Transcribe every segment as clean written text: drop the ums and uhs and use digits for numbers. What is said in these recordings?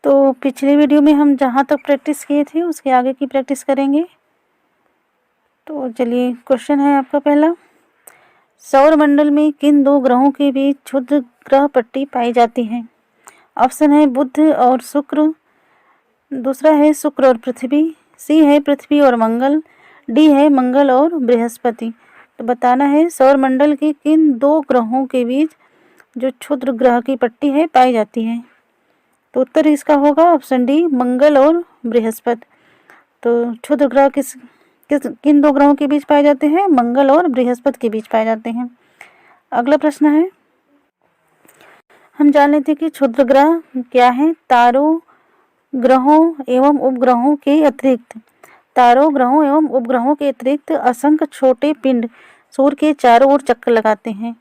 तो पिछले वीडियो में हम जहाँ तक प्रैक्टिस किए थे उसके आगे की प्रैक्टिस करेंगे। तो चलिए, क्वेश्चन है आपका पहला, सौर मंडल में किन दो ग्रहों के बीच क्षुद्र ग्रह पट्टी पाई जाती है? ऑप्शन है बुध और शुक्र, दूसरा है शुक्र और पृथ्वी, सी है पृथ्वी और मंगल, डी है मंगल और बृहस्पति। तो बताना है सौर मंडल के किन दो ग्रहों के बीच जो क्षुद्र ग्रह की पट्टी है पाई जाती है। तो उत्तर इसका होगा ऑप्शन डी, मंगल और बृहस्पति। तो क्षुद्र ग्रह किन दो ग्रहों के बीच पाए जाते हैं? मंगल और बृहस्पति के बीच पाए जाते हैं। अगला प्रश्न है, हम जान लेते हैं कि क्षुद्र ग्रह क्या है। तारों, ग्रहों एवं उपग्रहों के अतिरिक्त असंख्य छोटे पिंड सूर्य के चारों ओर चक्कर लगाते हैं।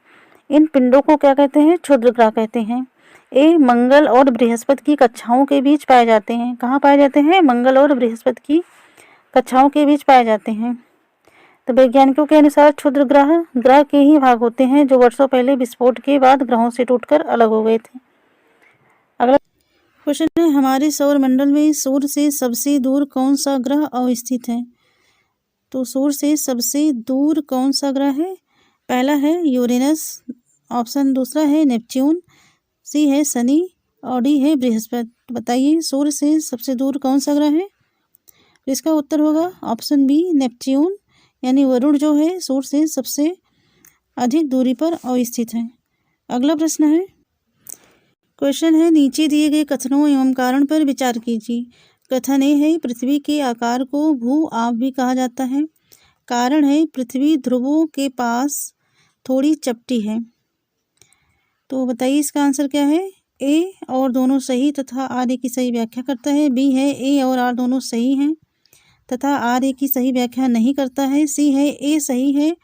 इन पिंडों को क्या कहते हैं? क्षुद्र ग्रह कहते हैं। ए, मंगल और बृहस्पति की कक्षाओं के बीच पाए जाते हैं। कहाँ पाए जाते हैं? मंगल और बृहस्पति की कक्षाओं के बीच पाए जाते हैं। तो वैज्ञानिकों के अनुसार क्षुद्र ग्रह के ही भाग होते हैं जो वर्षों पहले विस्फोट के बाद ग्रहों से टूटकर अलग हो गए थे। अगला क्वेश्चन है, हमारे सौर मंडल में सूर्य से सबसे दूर कौन सा ग्रह अवस्थित है? तो सूर्य से सबसे दूर कौन सा ग्रह है? पहला है यूरेनस, ऑप्शन दूसरा है नेपच्यून, सी है शनि और डी है बृहस्पति। बताइए सूर्य से सबसे दूर कौन सा ग्रह है? इसका उत्तर होगा ऑप्शन बी, नेपच्यून, यानी वरुण जो है सूर्य से सबसे अधिक दूरी पर अवस्थित है। अगला प्रश्न है, क्वेश्चन है, नीचे दिए गए कथनों एवं कारण पर विचार कीजिए। कथन ए है, पृथ्वी के आकार को भू आप भी कहा जाता है। कारण है, पृथ्वी ध्रुवों के पास थोड़ी चपटी है। तो बताइए इसका आंसर क्या है? ए और दोनों सही तथा आर ए की सही व्याख्या करता है। बी है ए और आर दोनों सही हैं तथा आर ए की सही व्याख्या नहीं करता है। सी है ए सही है,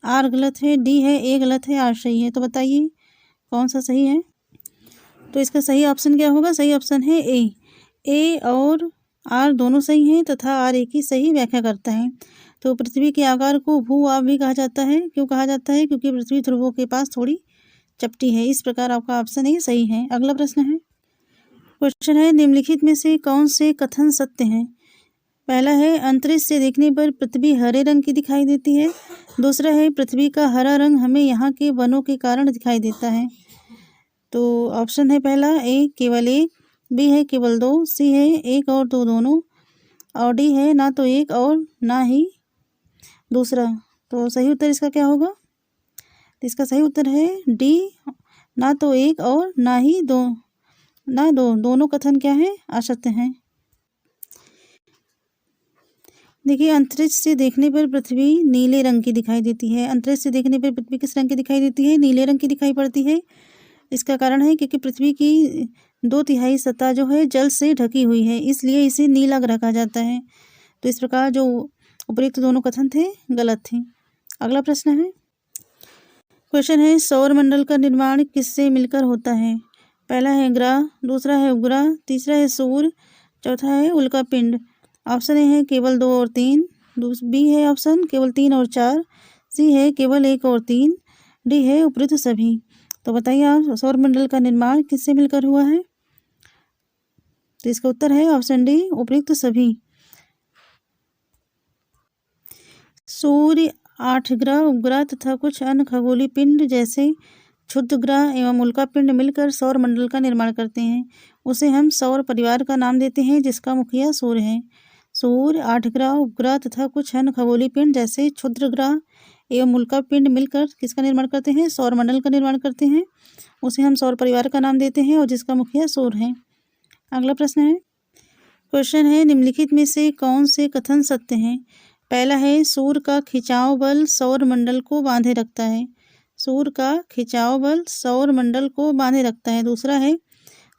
आर गलत है। डी है ए गलत है, आर सही है। तो बताइए कौन सा सही है? तो इसका सही ऑप्शन क्या होगा? सही ऑप्शन है ए और आर दोनों सही हैं तथा आर ए की सही व्याख्या करता है। तो पृथ्वी के आकार को भू आप भी कहा जाता है। क्यों कहा जाता है? क्योंकि पृथ्वी ध्रुवों के पास थोड़ी चपटी है। इस प्रकार आपका ऑप्शन ए सही है। अगला प्रश्न है, क्वेश्चन है, निम्नलिखित में से कौन से कथन सत्य हैं? पहला है, अंतरिक्ष से देखने पर पृथ्वी हरे रंग की दिखाई देती है। दूसरा है, पृथ्वी का हरा रंग हमें यहाँ के वनों के कारण दिखाई देता है। तो ऑप्शन है पहला ए, केवल एक, बी है केवल दो, सी है एक और दो दोनों, और डी है ना तो एक और ना ही दूसरा। तो सही उत्तर इसका क्या होगा? तो इसका सही उत्तर है डी, ना तो एक और ना ही दो, दोनों कथन क्या है? असत्य हैं। देखिए, अंतरिक्ष से देखने पर पृथ्वी नीले रंग की दिखाई देती है। अंतरिक्ष से देखने पर पृथ्वी किस रंग की दिखाई देती है? नीले रंग की दिखाई पड़ती है। इसका कारण है क्योंकि पृथ्वी की 2/3 सतह जो है जल से ढकी हुई है, इसलिए इसे नीला ग्रह कहा जाता है। तो इस प्रकार जो उपयुक्त दोनों कथन थे गलत थे। अगला प्रश्न है, क्वेश्चन है, सौर मंडल का निर्माण किससे मिलकर होता है? पहला है ग्रह, दूसरा है उपग्रह, तीसरा है सूर्य, चौथा है उल्का पिंड। ऑप्शन ए है केवल 2 और 3, बी है ऑप्शन केवल 3 और 4, सी है केवल 1 और 3, डी है उपयुक्त सभी। तो बताइए आप सौर मंडल का निर्माण किससे मिलकर हुआ है? तो इसका उत्तर है ऑप्शन डी, उपयुक्त सभी। सूर्य, 8 ग्रह, उपग्रह तथा कुछ अन्य खगोलीय पिंड जैसे क्षुद्र ग्रह एवं उल्का पिंड मिलकर सौर मंडल का निर्माण करते हैं। उसे हम सौर परिवार का नाम देते हैं जिसका मुखिया सूर्य है। सूर्य, 8 ग्रह, उपग्रह तथा कुछ अन्य खगोलीय पिंड जैसे क्षुद्र ग्रह एवं उल्का पिंड मिलकर किसका निर्माण करते हैं? सौर मंडल का निर्माण करते हैं। उसे हम सौर परिवार का नाम देते हैं और जिसका मुखिया सूर्य है। अगला प्रश्न है, क्वेश्चन है, निम्नलिखित में से कौन से कथन सत्य हैं? पहला है, सूर्य का खिंचाव बल सौर मंडल को बांधे रखता है। सूर्य का खिंचाव बल सौर मंडल को बांधे रखता है। दूसरा है,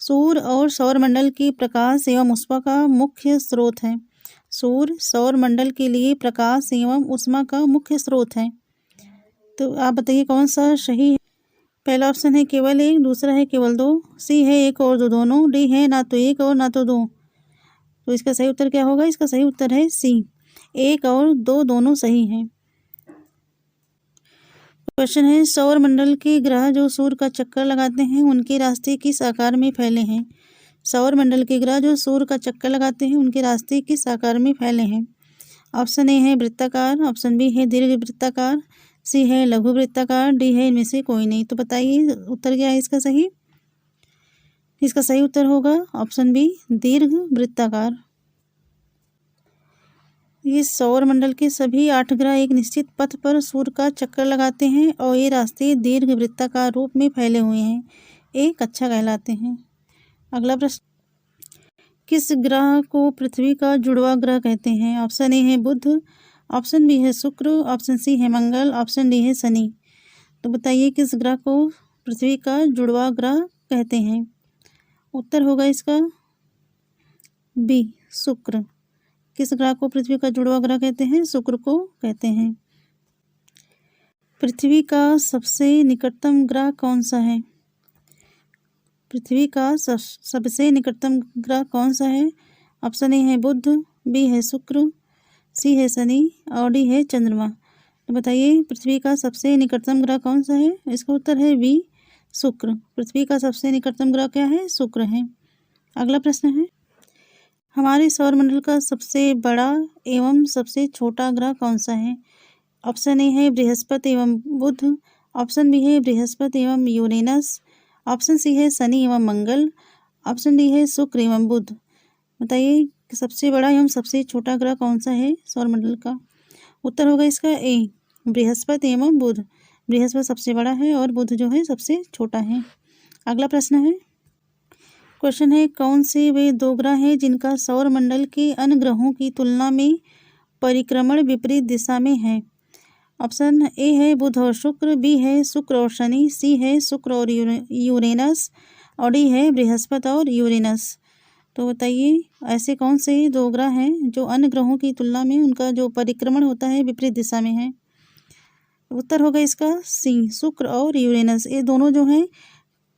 सूर्य और सौर मंडल की प्रकाश एवं ऊष्मा का मुख्य स्रोत है। सूर्य सौर मंडल के लिए प्रकाश एवं ऊष्मा का मुख्य स्रोत है। तो आप बताइए कौन सा सही है? पहला ऑप्शन है केवल एक, दूसरा है केवल दो, सी है एक और दो दोनों, डी है ना तो एक और ना तो दो। तो इसका सही उत्तर क्या होगा? इसका सही उत्तर है सी, एक और दो दोनों सही हैं। क्वेश्चन है, सौर मंडल के ग्रह जो सूर्य का चक्कर लगाते हैं उनके रास्ते किस आकार में फैले हैं? सौरमंडल के ग्रह जो सूर्य का चक्कर लगाते हैं उनके रास्ते किस आकार में फैले हैं? ऑप्शन ए है वृत्ताकार, ऑप्शन बी है दीर्घ वृत्ताकार, सी है लघु वृत्ताकार, डी है इनमें से कोई नहीं। तो बताइए उत्तर क्या है इसका सही? इसका सही उत्तर होगा ऑप्शन बी दीर्घ वृत्ताकार। ये सौरमंडल के सभी 8 ग्रह एक निश्चित पथ पर सूर्य का चक्कर लगाते हैं और ये रास्ते दीर्घ वृत्ताकार रूप में फैले हुए हैं, ये कक्षा कहलाते हैं। अगला प्रश्न, किस ग्रह को पृथ्वी का जुड़वा ग्रह कहते हैं? ऑप्शन ए है बुध, ऑप्शन बी है शुक्र, ऑप्शन सी है मंगल, ऑप्शन डी है शनि। तो बताइए किस ग्रह को पृथ्वी का जुड़वा ग्रह कहते हैं? उत्तर होगा इसका बी शुक्र। किस ग्रह को पृथ्वी का जुड़वा ग्रह कहते हैं? शुक्र को कहते हैं। पृथ्वी का सबसे निकटतम ग्रह कौन सा है? पृथ्वी का सबसे निकटतम ग्रह कौन सा है? ऑप्शन ए है बुध, बी है शुक्र, सी है शनि और डी है चंद्रमा। तो बताइए पृथ्वी का सबसे निकटतम ग्रह कौन सा है? इसका उत्तर है बी शुक्र। पृथ्वी का सबसे निकटतम ग्रह क्या है? शुक्र है। अगला प्रश्न है, हमारे सौरमंडल का सबसे बड़ा एवं सबसे छोटा ग्रह कौन सा है? ऑप्शन ए है बृहस्पति एवं बुध, ऑप्शन बी है बृहस्पति एवं यूरेनस, ऑप्शन सी है शनि एवं मंगल, ऑप्शन डी है शुक्र एवं बुध। बताइए सबसे बड़ा एवं सबसे छोटा ग्रह कौन सा है सौरमंडल का? उत्तर होगा इसका ए बृहस्पति एवं बुध। बृहस्पति सबसे बड़ा है और बुध जो है सबसे छोटा है। अगला प्रश्न है, क्वेश्चन है, कौन से वे 2 ग्रह हैं जिनका सौरमंडल के अन्य ग्रहों की तुलना में परिक्रमण विपरीत दिशा में है? ऑप्शन ए है बुध और शुक्र, बी है शुक्र और शनि, सी है शुक्र और यूरेनस और डी है बृहस्पति और यूरेनस। तो बताइए ऐसे कौन से 2 ग्रह हैं जो अन्य ग्रहों की तुलना में उनका जो परिक्रमण होता है विपरीत दिशा में है? उत्तर होगा इसका सी शुक्र और यूरेनस। ये दोनों जो हैं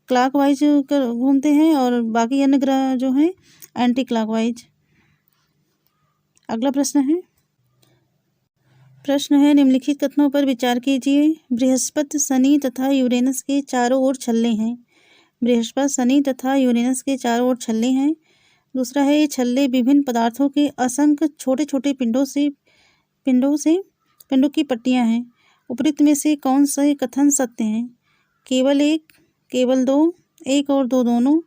क्लॉकवाइज घूमते हैं और बाकी अन्य ग्रह जो हैं एंटी क्लॉकवाइज। अगला प्रश्न है निम्नलिखित कथनों पर विचार कीजिए। बृहस्पति शनि तथा यूरेनस के चारों ओर छल्ले हैं। बृहस्पति शनि तथा यूरेनस के चारों ओर छल्ले हैं। दूसरा है ये छल्ले विभिन्न पदार्थों के असंख्य छोटे छोटे पिंडों की पट्टियां हैं। उपरोक्त में से कौन सा कथन सत्य है? केवल एक, केवल 2, 1 और 2 दोनों,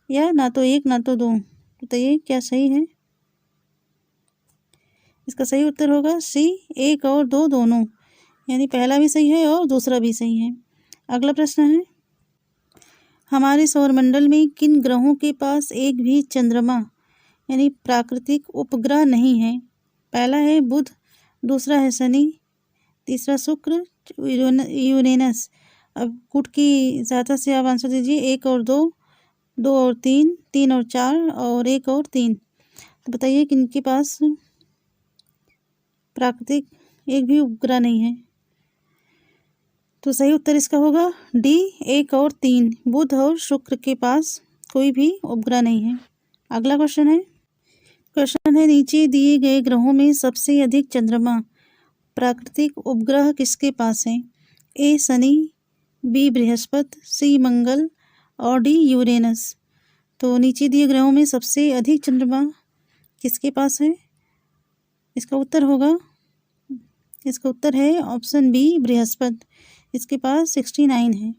या ना तो 1 ना तो 2। बताइए क्या सही है? इसका सही उत्तर होगा सी 1 और 2 दोनों, यानी पहला भी सही है और दूसरा भी सही है। अगला प्रश्न है, हमारे सौरमंडल में किन ग्रहों के पास एक भी चंद्रमा यानी प्राकृतिक उपग्रह नहीं है? पहला है बुध, दूसरा है शनि, तीसरा शुक्र, यूरेनस। अब कूट की सहायता से आप आंसर दीजिए। 1 और 2, 2 और 3, 3 और 4 और 1 और 3। तो बताइए किनके पास प्राकृतिक एक भी उपग्रह नहीं है? तो सही उत्तर इसका होगा डी 1 और 3। बुध और शुक्र के पास कोई भी उपग्रह नहीं है। अगला क्वेश्चन है नीचे दिए गए ग्रहों में सबसे अधिक चंद्रमा प्राकृतिक उपग्रह किसके पास है? ए शनि, बी बृहस्पति, सी मंगल और डी यूरेनस। तो नीचे दिए ग्रहों में सबसे अधिक चंद्रमा किसके पास है? इसका उत्तर है ऑप्शन बी बृहस्पति। इसके पास 69 है,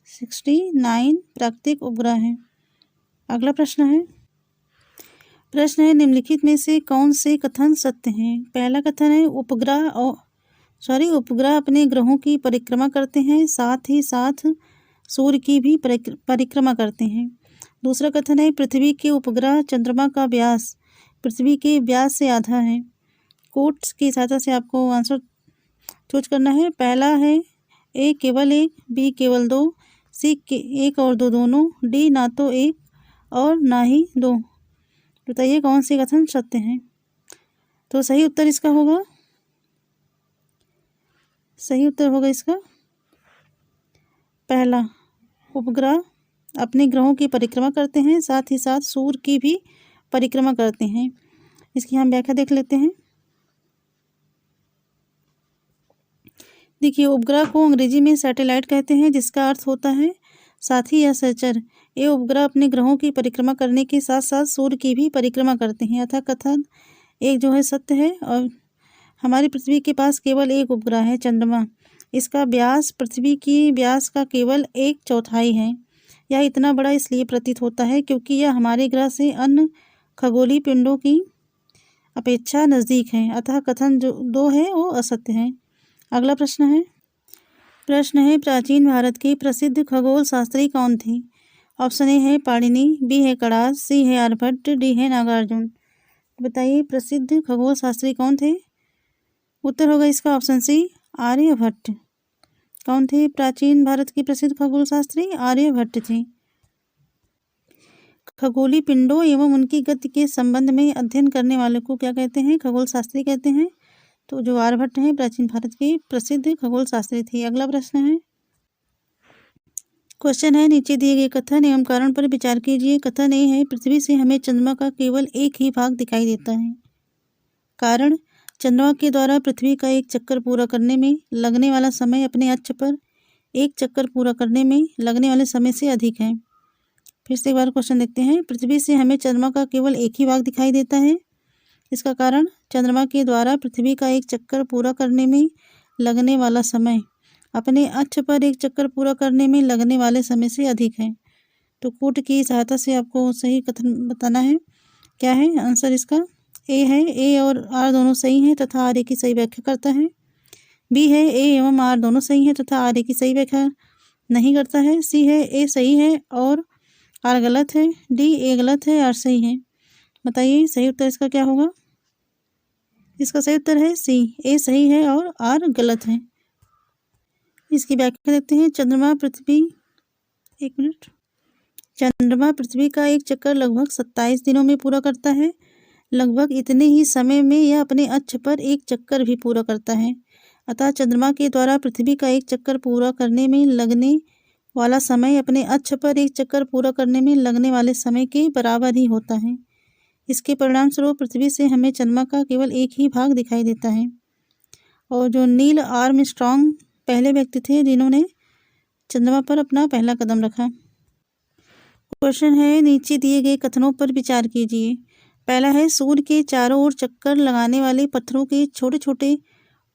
69 प्राकृतिक उपग्रह हैं। अगला प्रश्न है निम्नलिखित में से कौन से कथन सत्य हैं? पहला कथन है उपग्रह अपने ग्रहों की परिक्रमा करते हैं, साथ ही साथ सूर्य की भी परिक्रमा करते हैं। दूसरा कथन है पृथ्वी के उपग्रह चंद्रमा का व्यास पृथ्वी के व्यास से आधा है। कोट्स की सहायता से आपको आंसर चूज करना है। पहला है ए केवल 1, बी केवल 2, सी 1 और 2 दोनों, डी ना तो 1 और ना ही 2। बताइए कौन से कथन सत्य हैं? तो सही उत्तर होगा इसका पहला, उपग्रह अपने ग्रहों की परिक्रमा करते हैं, साथ ही साथ सूर्य की भी परिक्रमा करते हैं। इसकी हम व्याख्या देख लेते हैं। देखिए उपग्रह को अंग्रेजी में सैटेलाइट कहते हैं, जिसका अर्थ होता है साथी या सहचर, ये उपग्रह अपने ग्रहों की परिक्रमा करने के साथ साथ सूर्य की भी परिक्रमा करते हैं। यथा कथन एक जो है सत्य है। और हमारी पृथ्वी के पास केवल एक उपग्रह है, चंद्रमा। इसका व्यास पृथ्वी की व्यास का केवल 1/4 है। यह इतना बड़ा इसलिए प्रतीत होता है क्योंकि यह हमारे ग्रह से अन्य खगोलीय पिंडों की अपेक्षा नज़दीक है। अतः कथन जो 2 है वो असत्य है। अगला प्रश्न है प्राचीन भारत के प्रसिद्ध खगोल शास्त्री कौन थे? ऑप्शन ए है पाणिनि, बी है कणाद, सी है आर्यभट्ट, डी है नागार्जुन। बताइए प्रसिद्ध खगोल शास्त्री कौन थे? उत्तर होगा इसका ऑप्शन सी, आर्यभट्ट। कौन थे प्राचीन भारत के प्रसिद्ध खगोल शास्त्री? आर्यभट्ट थे। खगोलीय पिंडों एवं उनकी गति के संबंध में अध्ययन करने वाले को क्या कहते हैं? खगोल शास्त्री कहते हैं। तो जो आर्यभट्ट हैं प्राचीन भारत के प्रसिद्ध खगोल शास्त्री थे। अगला प्रश्न है, क्वेश्चन है नीचे दिए गए कथन एवं कारण पर विचार कीजिए। कथन ए है पृथ्वी से हमें चंद्रमा का केवल एक ही भाग दिखाई देता है। कारण चंद्रमा के द्वारा पृथ्वी का एक चक्कर पूरा करने में लगने वाला समय अपने अक्ष पर एक चक्कर पूरा करने में लगने वाले समय से अधिक है। फिर से एक बार क्वेश्चन देखते हैं। पृथ्वी से हमें चंद्रमा का केवल एक ही भाग दिखाई देता है। इसका कारण चंद्रमा के द्वारा पृथ्वी का एक चक्कर पूरा करने में लगने वाला समय अपने अक्ष पर एक चक्कर पूरा करने में लगने वाले समय से अधिक है। तो कूट की सहायता से आपको सही कथन बताना है। क्या है आंसर इसका? ए है, ए और आर दोनों सही हैं तथा आर ए की सही व्याख्या करता है। बी है, ए एवं आर दोनों सही हैं तथा आर ए की सही व्याख्या नहीं करता है। सी है, ए सही है और आर गलत है। डी, ए गलत है, आर सही है। बताइए सही उत्तर इसका क्या होगा? इसका सही उत्तर है सी, ए सही है और आर गलत है। इसकी व्याख्या देखते हैं। चंद्रमा पृथ्वी का एक चक्कर लगभग 27 दिनों में पूरा करता है। लगभग इतने ही समय में यह अपने अक्ष पर एक चक्कर भी पूरा करता है। अतः चंद्रमा के द्वारा पृथ्वी का एक चक्कर पूरा करने में लगने वाला समय अपने अक्ष पर एक चक्कर पूरा करने में लगने वाले समय के बराबर ही होता है। इसके परिणाम स्वरूप पृथ्वी से हमें चंद्रमा का केवल एक ही भाग दिखाई देता है। और जो नील आर्मस्ट्रॉन्ग पहले व्यक्ति थे जिन्होंने चंद्रमा पर अपना पहला कदम रखा। क्वेश्चन है नीचे दिए गए कथनों पर विचार कीजिए। पहला है सूर्य के चारों ओर चक्कर लगाने वाले पत्थरों के छोटे छोटे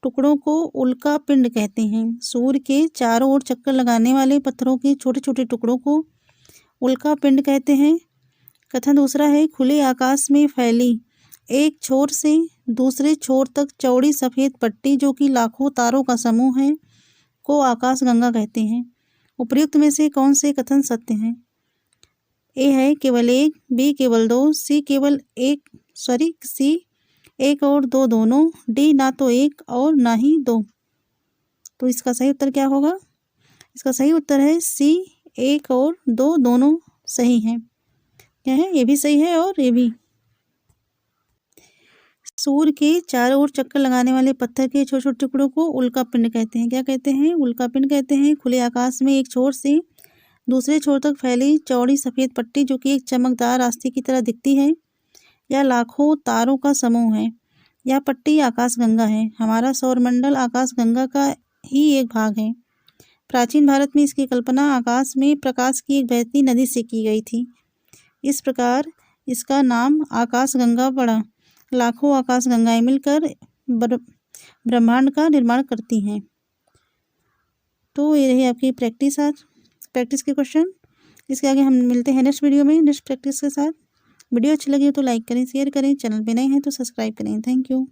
टुकड़ों को उल्का पिंड कहते हैं। सूर्य के चारों ओर चक्कर लगाने वाले पत्थरों के छोटे छोटे टुकड़ों को उल्का पिंड कहते हैं। कथन दूसरा है खुले आकाश में फैली एक छोर से दूसरे छोर तक चौड़ी सफ़ेद पट्टी जो कि लाखों तारों का समूह है को आकाशगंगा कहते हैं। उपर्युक्त में से कौन से कथन सत्य हैं? ए है केवल एक, बी केवल दो, सी एक और दो दोनों, डी ना तो एक और ना ही दो। तो इसका सही उत्तर क्या होगा? इसका सही उत्तर है सी, एक और दो दोनों सही हैं। क्या है? ये भी सही है और ये भी। सूर्य के चारों ओर चक्कर लगाने वाले पत्थर के छोटे छोटे टुकड़ों को उल्का पिंड कहते हैं। क्या कहते हैं? उल्का पिंड कहते हैं। खुले आकाश में एक छोर से दूसरे छोर तक फैली चौड़ी सफ़ेद पट्टी जो कि एक चमकदार रास्ते की तरह दिखती है या लाखों तारों का समूह है। यह पट्टी आकाशगंगा है। हमारा सौरमंडल आकाशगंगा का ही एक भाग है। प्राचीन भारत में इसकी कल्पना आकाश में प्रकाश की एक बहती नदी से की गई थी। इस प्रकार इसका नाम आकाशगंगा पड़ा। लाखों आकाशगंगाएं मिलकर ब्रह्मांड का निर्माण करती हैं। तो ये रही आपकी प्रैक्टिस के क्वेश्चन। इसके आगे हम मिलते हैं नेक्स्ट वीडियो में नेक्स्ट प्रैक्टिस के साथ। वीडियो अच्छी लगी हो तो लाइक करें, शेयर करें, चैनल पे नए हैं तो सब्सक्राइब करें। Thank you.